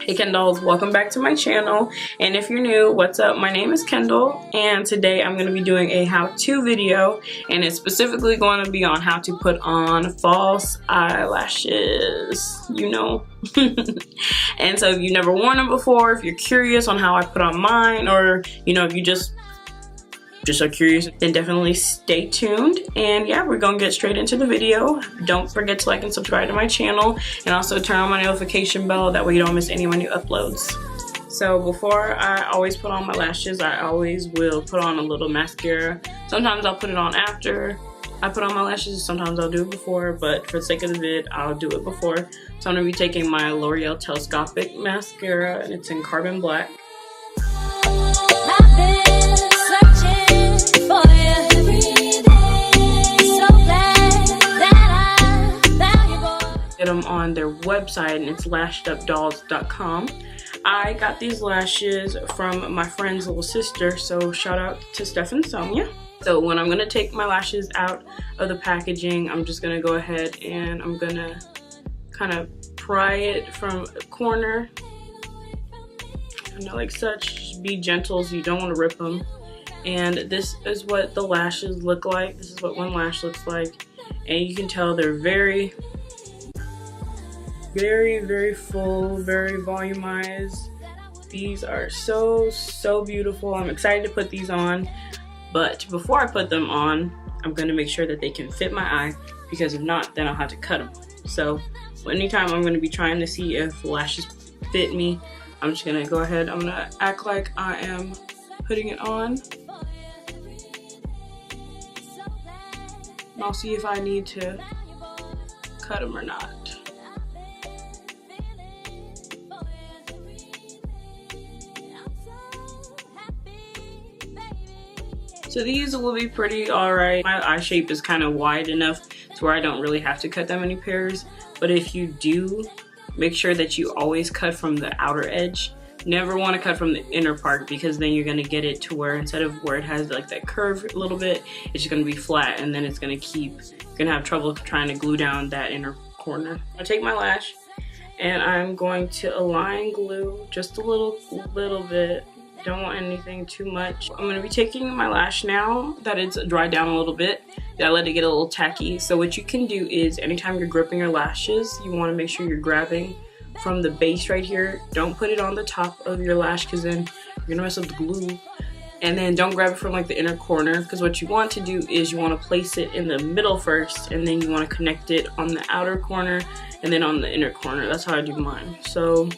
Hey KenDolls, welcome back to my channel, and if you're new, what's up? My name is KenDoll, and today I'm going to be doing a how-to video, and it's specifically going to be on how to put on false eyelashes, you know. And so if you've never worn them before, if you're curious on how I put on mine, or you know, if you just are curious, then definitely stay tuned. And yeah, we're gonna get straight into the video. Don't forget to like and subscribe to my channel, and also turn on my notification bell, that way you don't miss any of my new uploads. So before I always put on my lashes, I always will put on a little mascara. Sometimes I'll put it on after I put on my lashes, sometimes I'll do it before, but for the sake of the vid, I'll do it before. So I'm gonna be taking my L'Oreal Telescopic mascara, and it's in Carbon Black. Get them on their website, and it's lashedupdolls.com. I got these lashes from my friend's little sister, so shout out to Steph and Sonia. So when I'm gonna take my lashes out of the packaging, I'm just gonna go ahead and I'm gonna kind of pry it from a corner, kind of like such. Just be gentle, so you don't want to rip them. And this is what the lashes look like. This is what one lash looks like, and you can tell they're very full, very volumized. These are so beautiful. I'm excited to put these on, but before I put them on, I'm going to make sure that they can fit my eye, because if not, then I'll have to cut them. So anytime I'm going to be trying to see if lashes fit me, I'm just going to go ahead, I'm going to act like I am putting it on, and I'll see if I need to cut them or not. So these will be pretty alright. My eye shape is kind of wide enough to where I don't really have to cut that many pairs. But if you do, make sure that you always cut from the outer edge. Never want to cut from the inner part, because then you're going to get it to where instead of where it has like that curve a little bit, it's just going to be flat, and then it's going to you're going to have trouble trying to glue down that inner corner. I'll take my lash, and I'm going to align glue just a little bit. Don't want anything too much. I'm going to be taking my lash now that it's dried down a little bit. I let it get a little tacky. So what you can do is, anytime you're gripping your lashes, you want to make sure you're grabbing from the base right here. Don't put it on the top of your lash, because then you're going to mess up the glue. And then don't grab it from like the inner corner, because what you want to do is you want to place it in the middle first, and then you want to connect it on the outer corner and then on the inner corner. That's how I do mine. So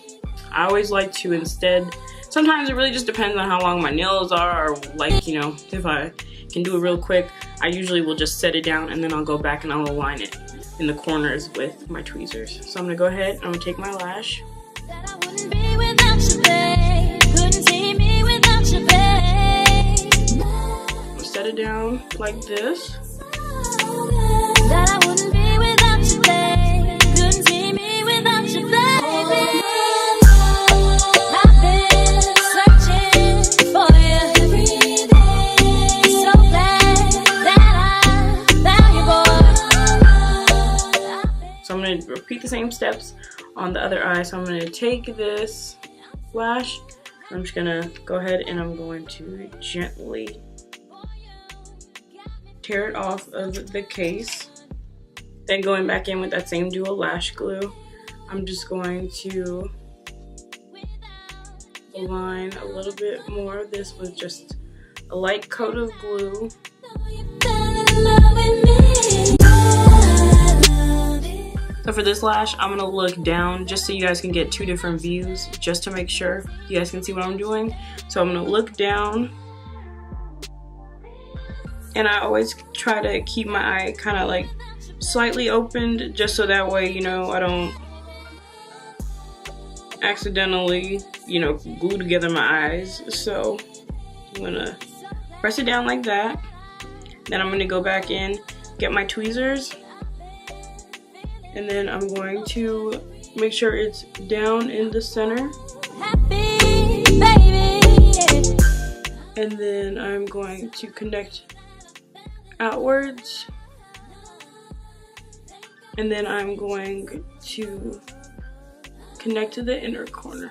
I always like to instead, sometimes it really just depends on how long my nails are, or like, you know, if I can do it real quick, I usually will just set it down, and then I'll go back and I'll align it in the corners with my tweezers. So I'm gonna go ahead, I'm gonna take my lash. I'm gonna set it down like this. So I'm going to repeat the same steps on the other eye. So I'm going to take this lash, I'm just going to go ahead and I'm going to gently tear it off of the case. Then going back in with that same dual lash glue, I'm just going to align a little bit more of this with just a light coat of glue. So for this lash, I'm gonna look down just so you guys can get two different views, just to make sure you guys can see what I'm doing. So I'm gonna look down, and I always try to keep my eye kind of like slightly opened, just so that way, you know, I don't accidentally, you know, glue together my eyes. So I'm gonna press it down like that. Then I'm gonna go back in, get my tweezers, and then I'm going to make sure it's down in the center. And then I'm going to connect outwards. And then I'm going to connect to the inner corner.